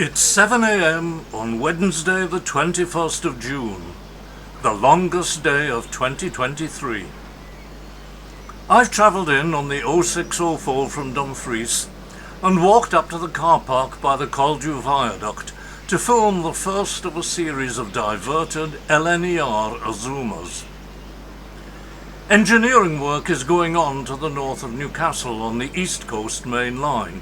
It's 7 a.m. on Wednesday the 21st of June, the longest day of 2023. I've travelled in on the 0604 from Dumfries and walked up to the car park by the Carlisle viaduct to film the first of a series of diverted LNER Azumas. Engineering work is going on to the north of Newcastle on the East Coast main line,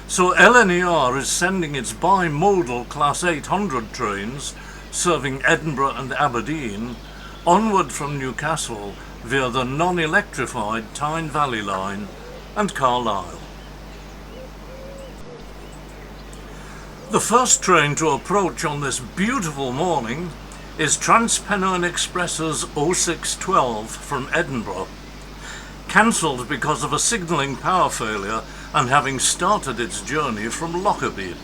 so LNER is sending its bimodal Class 800 trains serving Edinburgh and Aberdeen onward from Newcastle via the non-electrified Tyne Valley line and Carlisle. The first train to approach on this beautiful morning is Transpennine Express's 0612 from Edinburgh, cancelled because of a signalling power failure and having started its journey from Lockerbie.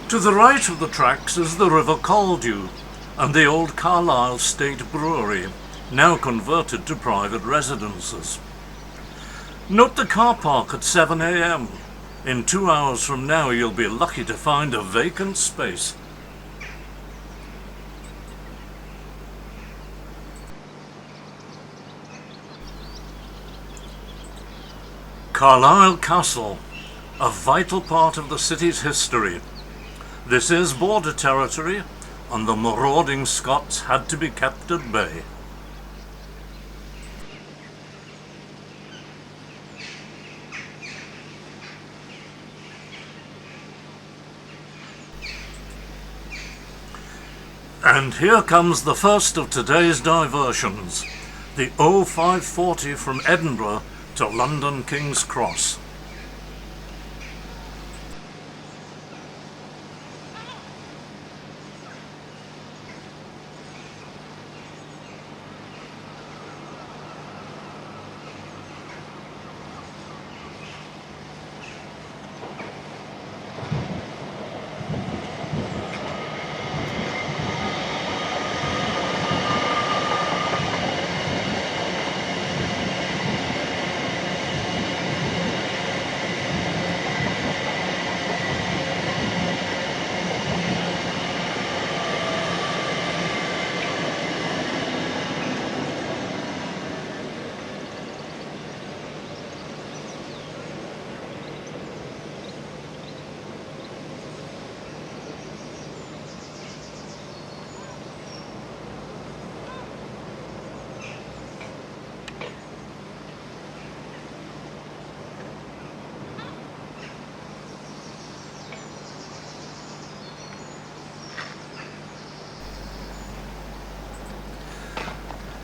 To the right of the tracks is the River Caldew and the old Carlisle State Brewery, now converted to private residences. Note the car park at 7 a.m. In 2 hours from now you'll be lucky to find a vacant space. Carlisle Castle, a vital part of the city's history. This is border territory, and the marauding Scots had to be kept at bay. And here comes the first of today's diversions, the 0540 from Edinburgh to London King's Cross.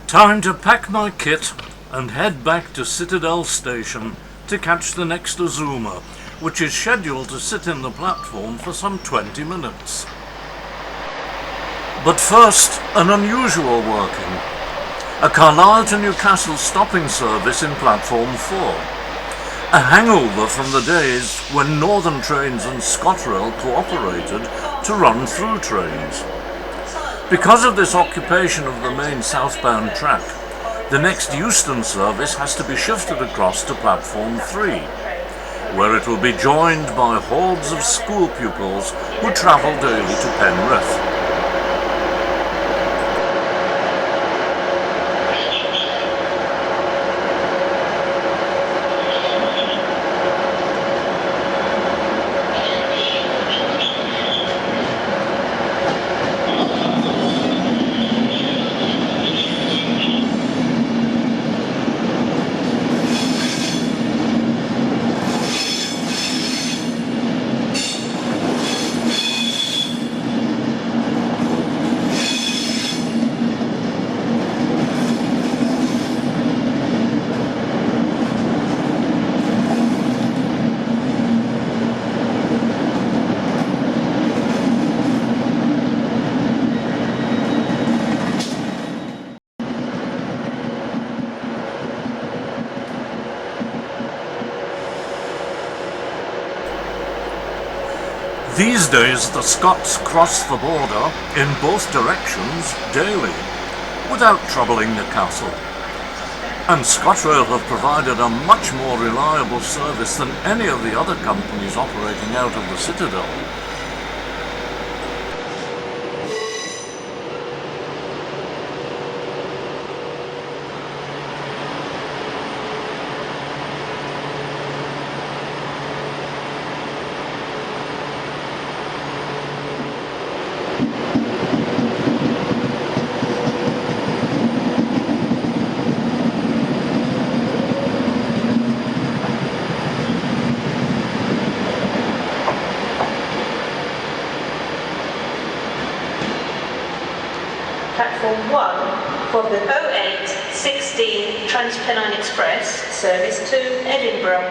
Time to pack my kit and head back to Citadel station to catch the next Azuma, which is scheduled to sit in the platform for some 20 minutes. But first, an unusual working. A Carlisle to Newcastle stopping service in platform 4. A hangover from the days when Northern Trains and ScotRail cooperated to run through trains. Because of this occupation of the main southbound track, the next Euston service has to be shifted across to platform 3, where it will be joined by hordes of school pupils who travel daily to Penrith. These days the Scots cross the border in both directions daily, without troubling the castle. And ScotRail have provided a much more reliable service than any of the other companies operating out of the Citadel. Platform 1 for the 0816 Transpennine Express service to Edinburgh.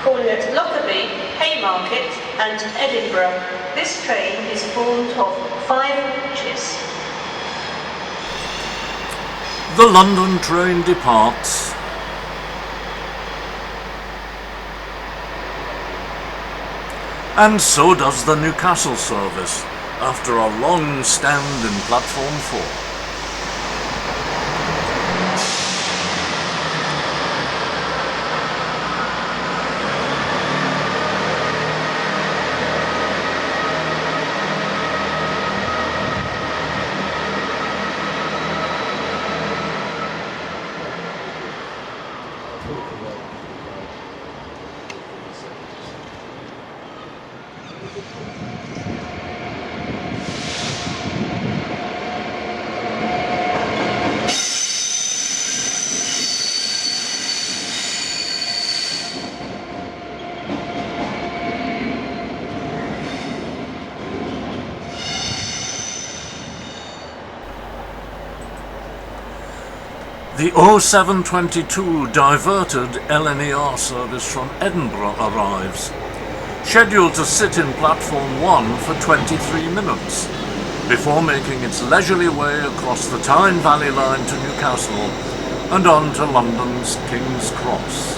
Calling at Lockerbie, Haymarket and Edinburgh. This train is formed of 5 coaches. The London train departs. And so does the Newcastle service, after a long stand in platform 4. The 0722 diverted LNER service from Edinburgh arrives, scheduled to sit in platform 1 for 23 minutes, before making its leisurely way across the Tyne Valley line to Newcastle and on to London's King's Cross.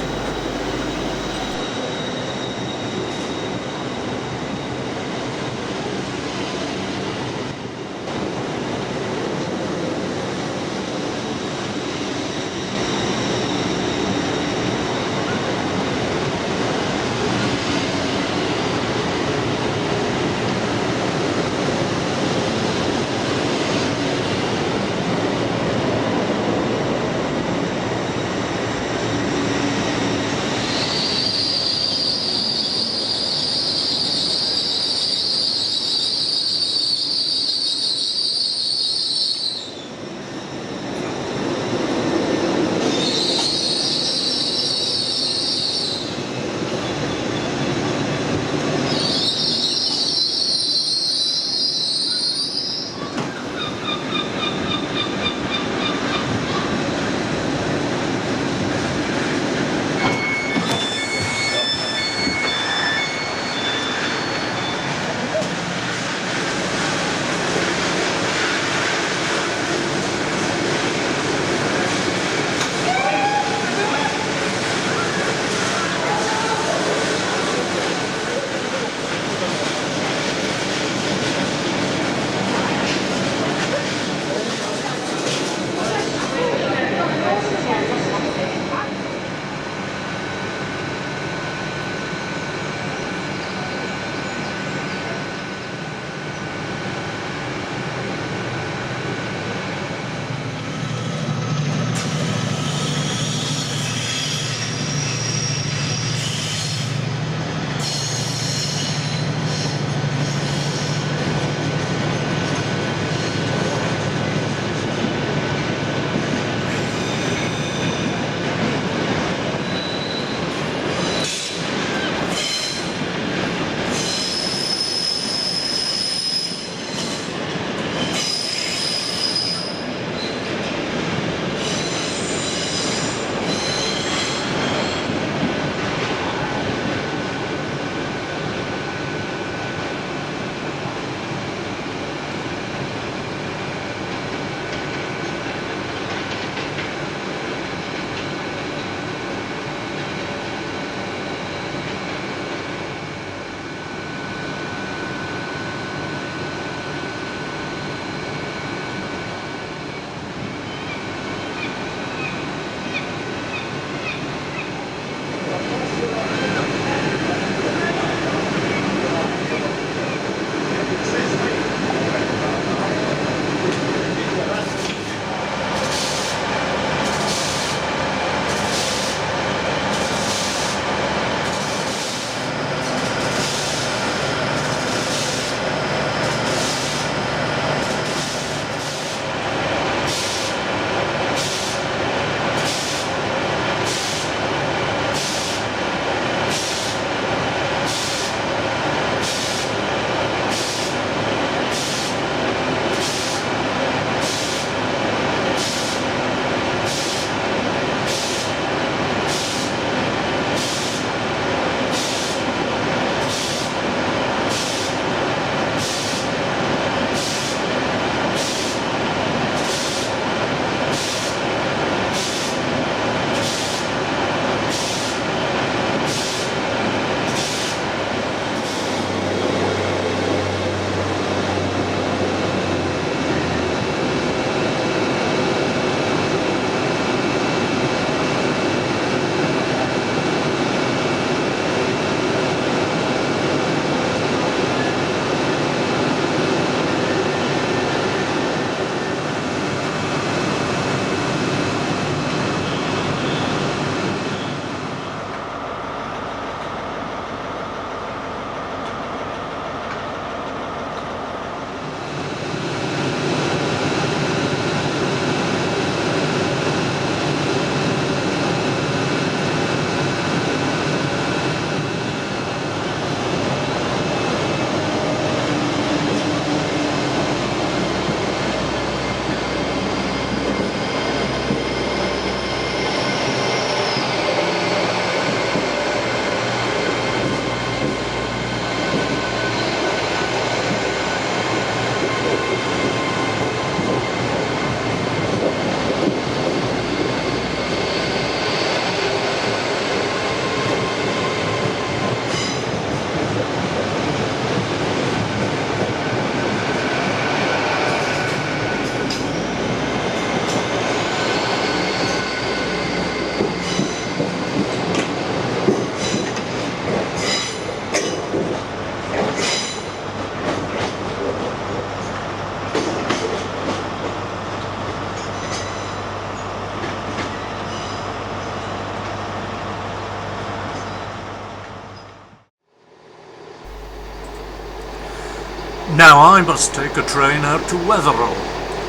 Now I must take a train out to Wetheral,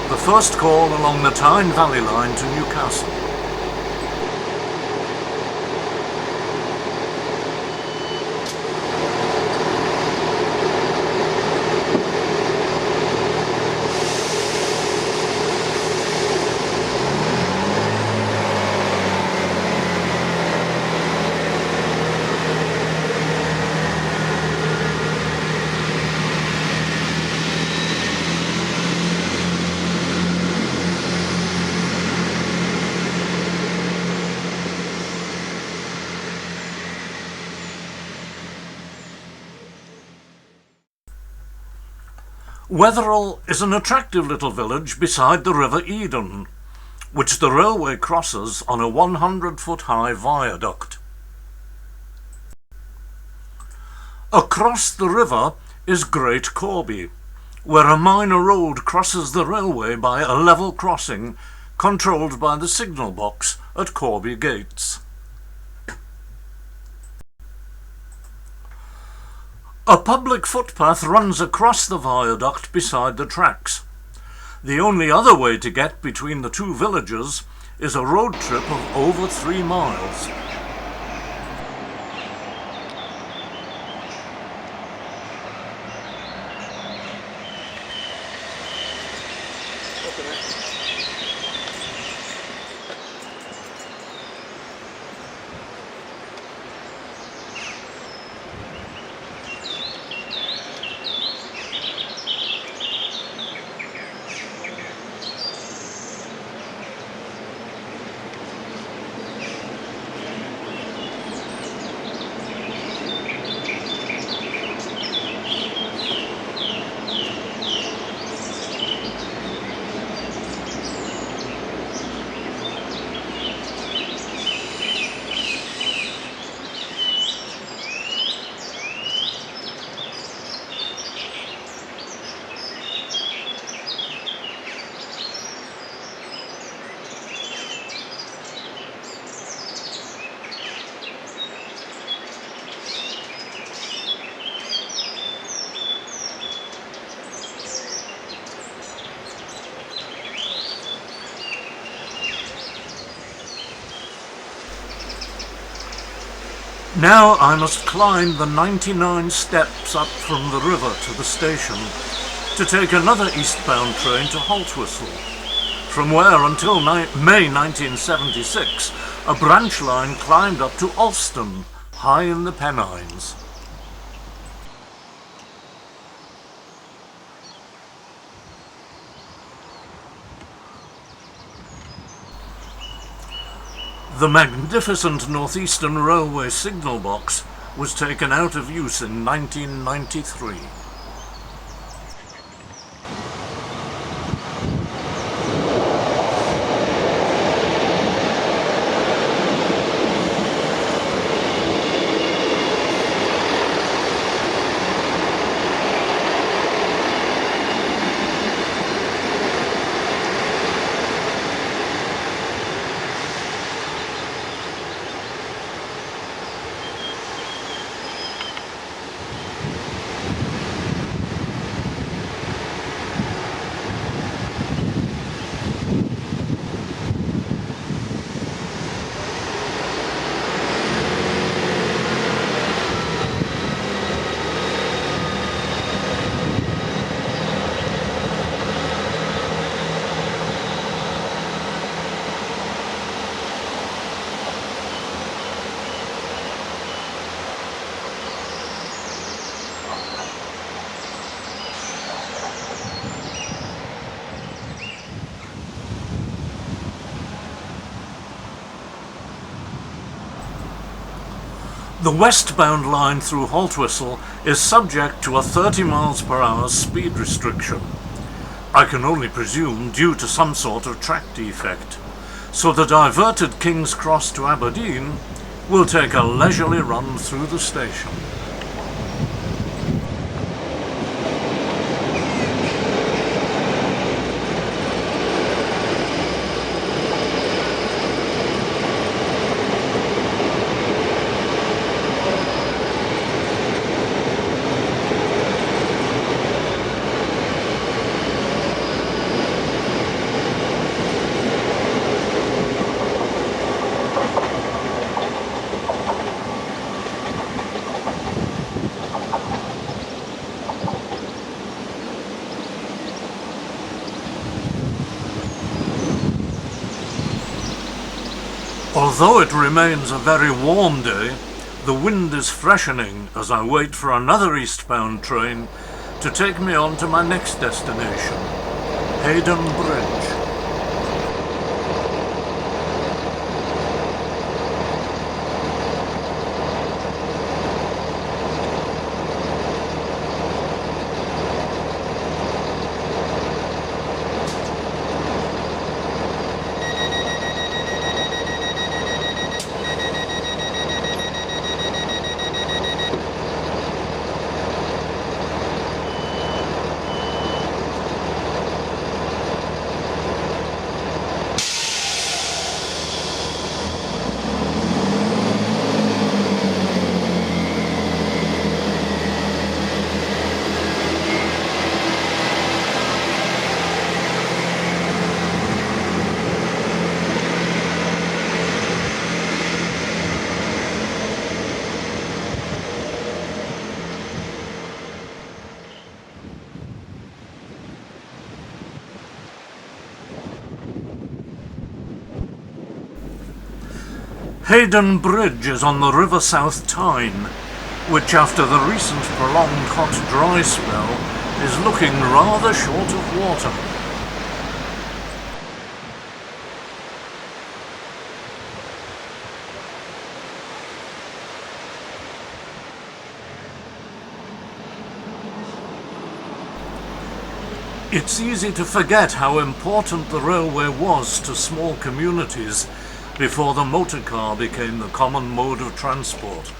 the first call along the Tyne Valley line to Newcastle. Wetheral is an attractive little village beside the River Eden, which the railway crosses on a 100-foot-high viaduct. Across the river is Great Corby, where a minor road crosses the railway by a level crossing controlled by the signal box at Corby Gates. A public footpath runs across the viaduct beside the tracks. The only other way to get between the two villages is a road trip of over 3 miles. Now I must climb the 99 steps up from the river to the station to take another eastbound train to Haltwhistle, from where until May 1976 a branch line climbed up to Alston, high in the Pennines. The magnificent Northeastern Railway signal box was taken out of use in 1993. The westbound line through Haltwhistle is subject to a 30 miles per hour speed restriction. I can only presume due to some sort of track defect. So the diverted King's Cross to Aberdeen will take a leisurely run through the station. Although it remains a very warm day, the wind is freshening as I wait for another eastbound train to take me on to my next destination, Haydon Bridge. Haydon Bridge is on the River South Tyne, which after the recent prolonged hot dry spell is looking rather short of water. It's easy to forget how important the railway was to small communities before the motor car became the common mode of transport.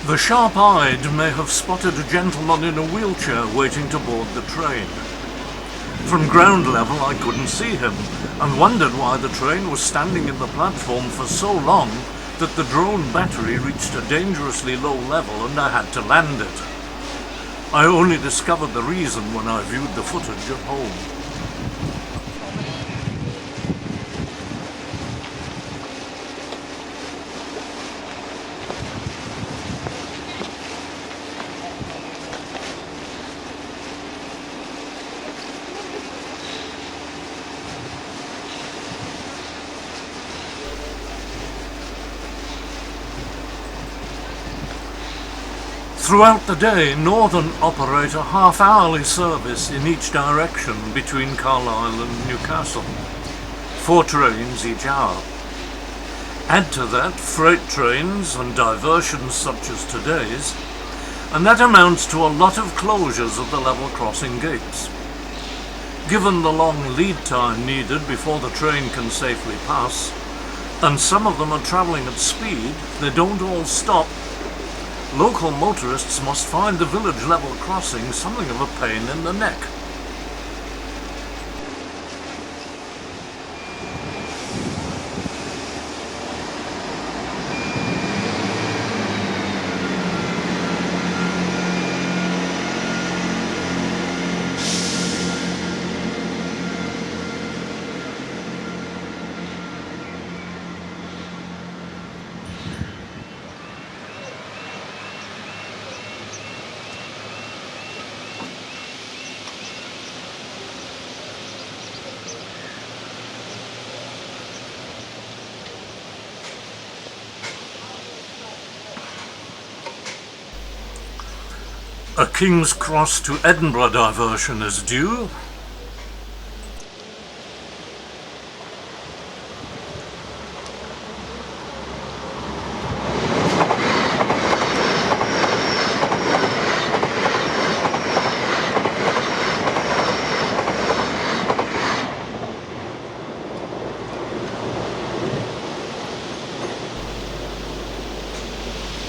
The sharp-eyed may have spotted a gentleman in a wheelchair waiting to board the train. From ground level I couldn't see him, and wondered why the train was standing in the platform for so long that the drone battery reached a dangerously low level and I had to land it. I only discovered the reason when I viewed the footage at home. Throughout the day, Northern operate a half-hourly service in each direction between Carlisle and Newcastle. 4 trains each hour. Add to that freight trains and diversions such as today's, and that amounts to a lot of closures of the level crossing gates. Given the long lead time needed before the train can safely pass, and some of them are travelling at speed, they don't all stop. Local motorists must find the village level crossing something of a pain in the neck. A King's Cross to Edinburgh diversion is due.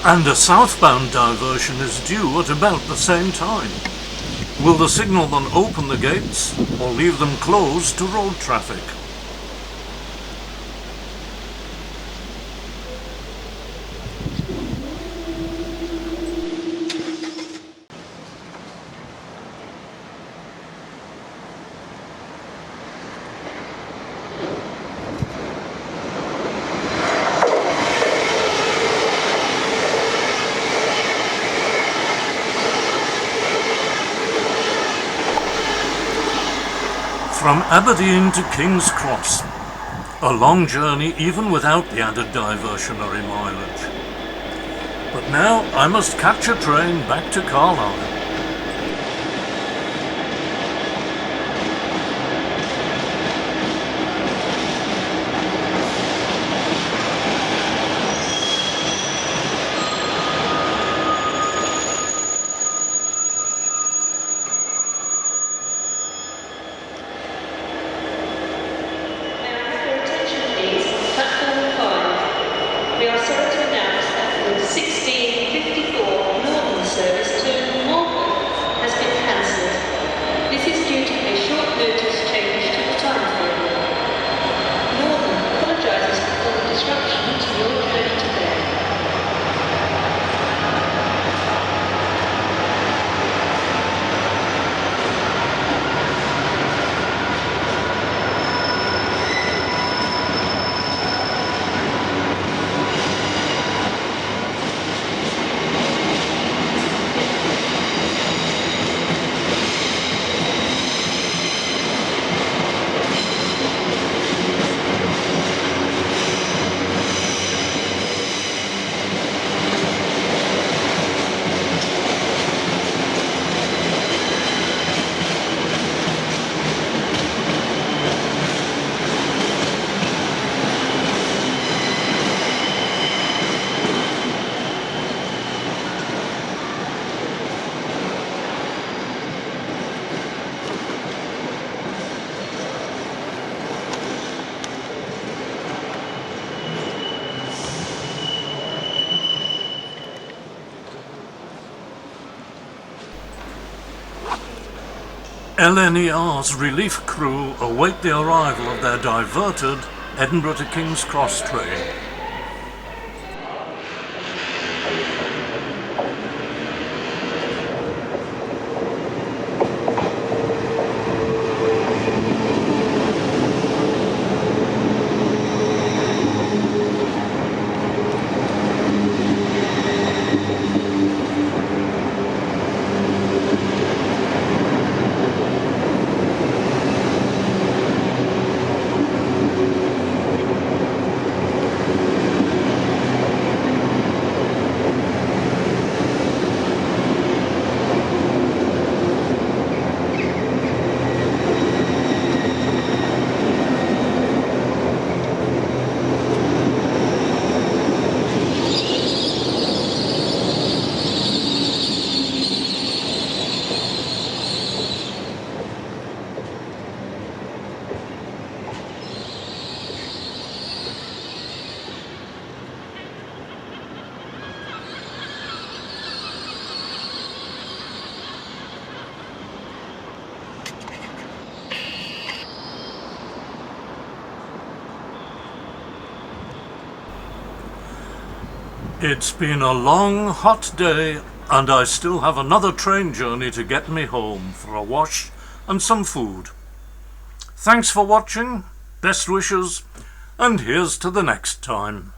And a southbound diversion is due at about the same time. Will the signalman open the gates or leave them closed to road traffic? From Aberdeen to King's Cross, a long journey even without the added diversionary mileage. But now I must catch a train back to Carlisle. We are sorry to announce that the 1654 Northern service to North LNER's relief crew await the arrival of their diverted Edinburgh to King's Cross train. It's been a long, hot day, and I still have another train journey to get me home for a wash and some food. Thanks for watching, best wishes, and here's to the next time.